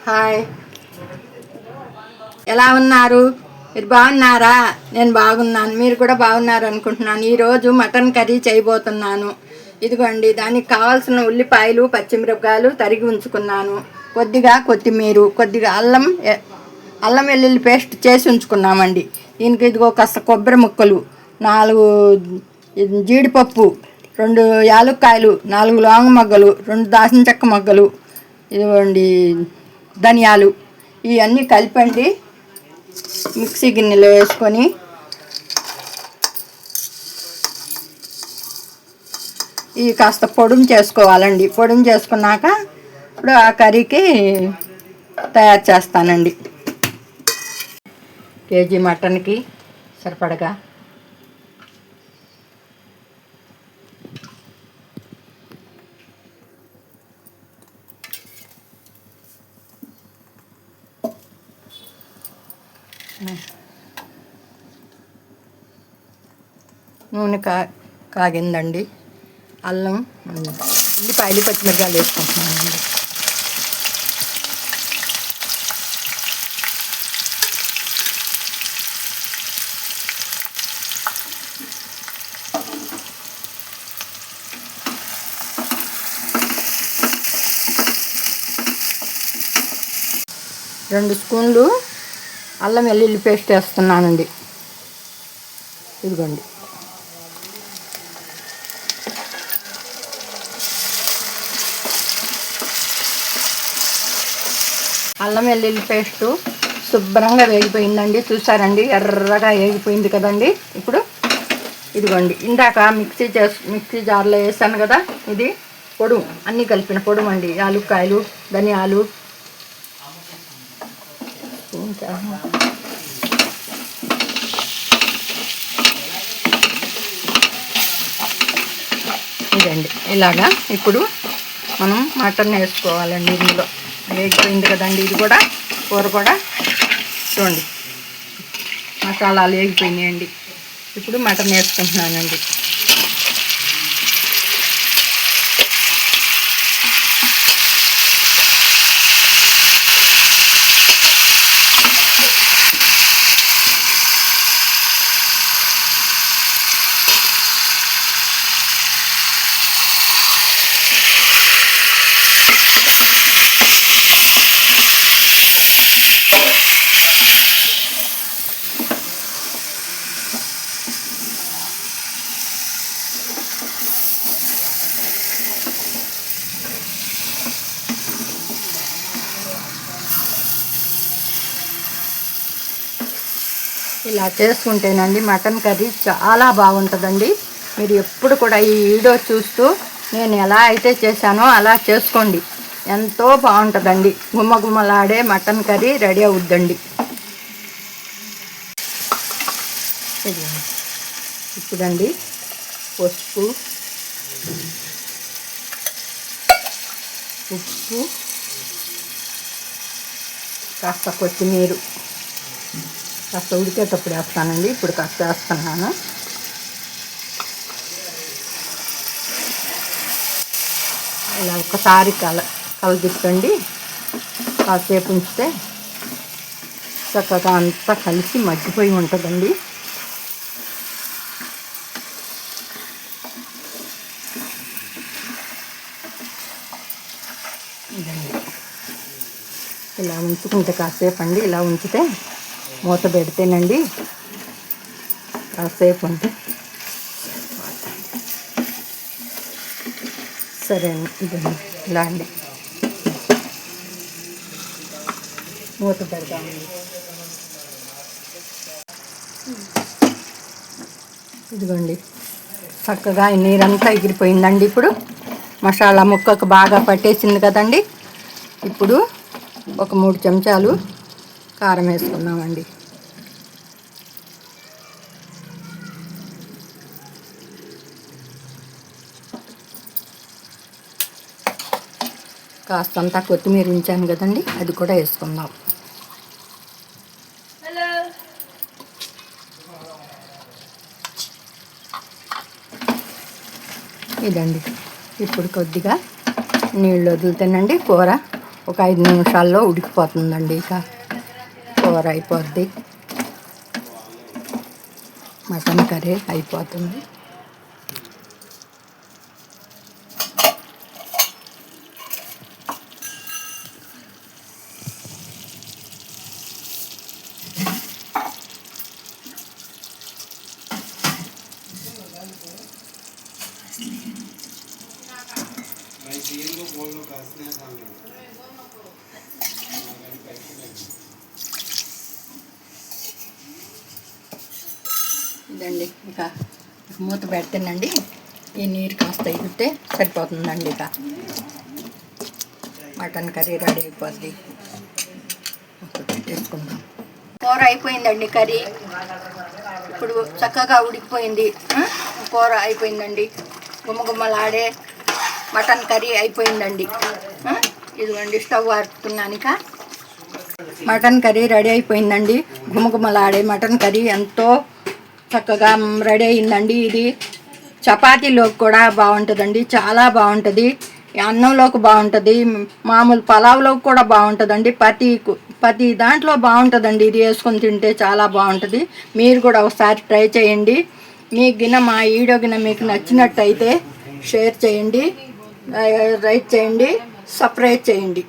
Hi, ఎలా ఉన్నారు? మీరు బాగున్నారా? నేను బాగున్నాను. మీరు కూడా బాగున్నారు అనుకుంటున్నాను. ఈరోజు మటన్ కర్రీ చేయబోతున్నాను. ఇదిగోండి, దానికి కావాల్సిన ఉల్లిపాయలు, పచ్చిమిరపకాయలు తరిగి ఉంచుకున్నాను. కొద్దిగా కొత్తిమీర, కొద్దిగా అల్లం వెల్లుల్లి పేస్ట్ చేసి ఉంచుకున్నామండి. దీనికి ఇదిగో కాస్త కొబ్బరి ముక్కలు, 4 జీడిపప్పు, 2 యాలక్కాయలు, 4 లవంగ మొగ్గలు, 2 దాల్చిన చెక్క మొగ్గలు, ఇదిగోండి ధనియాలు, ఇవన్నీ కలిపండి మిక్సీ గిన్నెలో వేసుకొని ఇవి కాస్త పొడుము చేసుకోవాలండి. పొడుము చేసుకున్నాక ఇప్పుడు ఆ కర్రీకి తయారు చేస్తానండి. కేజీ మటన్కి సరిపడగా నూనె కాగిందండి. అల్లం, ఉల్లిపాయలు, పచ్చిమిరపకాయలు వేసుకుంటున్నానండి. రెండు స్పూన్లు అల్లం వెల్లుల్లి పేస్ట్ వేస్తున్నానండి. ఇదిగోండి, అల్లం వెల్లుల్లి పేస్టు శుభ్రంగా వేగిపోయిందండి. చూసారండి, ఎర్రగా వేగిపోయింది కదండి. ఇప్పుడు ఇదిగోండి, ఇందాక మిక్సీ జార్లో వేసాను కదా, ఇది పొడుము, అన్నీ కలిపిన పొడుము అండి. యాలక్కాయలు, ధనియాలు, ఇదండి. ఇలాగా ఇప్పుడు మనం మటన్ వేసుకోవాలండి. ఇందులో వేగిపోయింది కదండి. ఇది కూడా కూర కూడా చూడండి, మసాలాలు వేగిపోయినాయండి. ఇప్పుడు మటన్ వేసుకుంటున్నానండి. ఇలా చేసుకుంటేనండి మటన్ కర్రీ చాలా బాగుంటుందండి. మీరు ఎప్పుడు కూడా ఈ వీడియో చూస్తూ నేను ఎలా అయితే చేశానో అలా చేసుకోండి. ఎంతో బాగుంటుందండి. గుమ్మగుమ్మలాడే మటన్ కర్రీ రెడీ అవుద్దండి. ఇప్పుడండి పసుపు, ఉప్పు, కాస్త కొత్తిమీర కాస్త ఉడికేటప్పుడు వేస్తానండి. ఇప్పుడు కాస్త వేస్తున్నాను. ఇలా ఒకసారి కలదిప్పండి. కాసేపు ఉంచితే చక్కగా అంతా కలిసి మగ్గిపోయి ఉంటుందండి. ఇలా ఉంచుకుంటే కాసేపు అండి, ఇలా ఉంచితే మూత పెడితేనండి కాసేపు ఉంటే సరే అండి. ఇదండి, ఇలా అండి మూత పెడతామండి. ఇదిగోండి, చక్కగా నీరంతా ఎగిరిపోయిందండి. ఇప్పుడు మసాలా ముక్కకు బాగా పట్టేసింది కదండి. ఇప్పుడు ఒక 3 చెంచాలు కారం వేసుకున్నామండి. కాస్తంతా కొత్తిమీర ఉంచాను కదండి, అది కూడా వేసుకుందాం. ఇదండి, ఇప్పుడు కొద్దిగా నీళ్ళు వదులుతానండి. కూర ఒక 5 నిమిషాల్లో ఉడికిపోతుందండి. ఇక కూర అయిపోద్ది, మటన్ కర్రీ అయిపోతుంది. ఇదండి, ఇక మూత పెడితేనండి ఈ నీరు కాస్త ఎగిరితే సరిపోతుందండి. ఇక మటన్ కర్రీ రెడీ అయిపోద్ది. తీసుకుందాం. కూర అయిపోయిందండి. కర్రీ ఇప్పుడు చక్కగా ఉడికిపోయింది. కూర అయిపోయిందండి. గుమ్మగుమ్మలాడే మటన్ కర్రీ అయిపోయిందండి. ఇదిగోండి, స్టవ్ ఆర్పుతున్నాను. ఇక మటన్ కర్రీ రెడీ అయిపోయిందండి. గుమ్మగుమ్మలాడే మటన్ కర్రీ ఎంతో చక్కగా రెడీ అయిందండి. ఇది చపాతీలోకి కూడా బాగుంటుందండి, చాలా బాగుంటుంది. అన్నంలోకి బాగుంటుంది, మామూలు పలావ్లోకి కూడా బాగుంటుందండి. ప్రతి దాంట్లో బాగుంటుందండి. ఇది వేసుకొని తింటే చాలా బాగుంటుంది. మీరు కూడా ఒకసారి ట్రై చేయండి. మా వీడియో మీకు నచ్చినట్టయితే షేర్ చేయండి, లైక్ చేయండి, సబ్స్క్రైబ్ చేయండి.